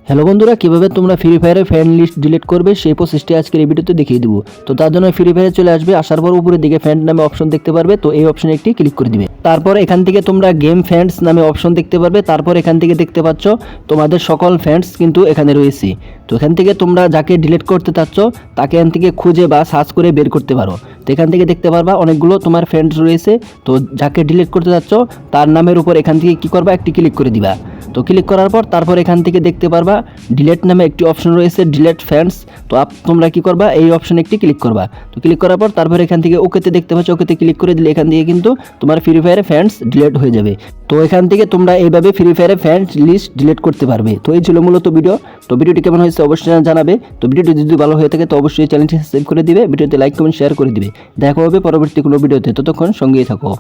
Hello বন্ধুরা, কিভাবে তোমরা ফ্রি ফায়ারের ফ্রেন্ড লিস্ট ডিলিট করবে সেই প্রসেসটি আজকের এই ভিডিওতে দেখিয়ে দিব। তো তার জন্য ফ্রি ফায়ারে চলে আসবে, আসার পর উপরের দিকে ফ্রেন্ড নামে অপশন দেখতে পারবে। তো এই অপশনে একটি ক্লিক করে দিবে। তারপর এখান থেকে তোমরা গেম ফ্রেন্ডস নামে অপশন দেখতে পারবে। তারপর এখান থেকে দেখতে পাচ্ছ তোমাদের সকল ফ্রেন্ডস কিন্তু এখানে রয়েছে। তো এখান থেকে তোমরা যাকে ডিলিট করতে চাচ্ছ তাকে এখান থেকে খুঁজে বা সার্চ করে বের করতে পারো। তো এখান থেকে দেখতে পারবা অনেকগুলো তোমার ফ্রেন্ডস রয়েছে। তো যাকে ডিলিট করতে চাচ্ছ তার নামের উপর এখান থেকে কি করবা, একটি ক্লিক করে দিবা। তো ক্লিক করার পর তারপর এখান থেকে দেখতে পারবা ডিলেট নামে একটি অপশন রয়েছে, ডিলেট ফ্রেন্ডস। তো তোমরা কি করবা, এই অপশনে একটি ক্লিক করবা। তো ক্লিক করার পর তারপর এখান থেকে ওকেতে দেখতে পাচ্ছ, ওকেতে ক্লিক করে দিলে এখান থেকে কিন্তু তোমার ফ্রি ফায়ারে ফ্রেন্ডস ডিলেট হয়ে যাবে। তো এখান থেকে তোমরা এইভাবে ফ্রি ফায়ারে ফ্রেন্ডস লিস্ট ডিলিট করতে পারবে। তো এই ছিল মূলত ভিডিও। তো ভিডিওটি কেমন হয়েছে অবশ্যই জানাবে। তো ভিডিওটি যদি ভালো হয়ে থাকে তো অবশ্যই চ্যানেলটি সাবস্ক্রাইব করে দিবে, ভিডিওতে লাইক কমেন্ট শেয়ার করে দিবে। দেখা হবে পরবর্তী কোনো ভিডিওতে, ততক্ষণ সঙ্গেই থাকো।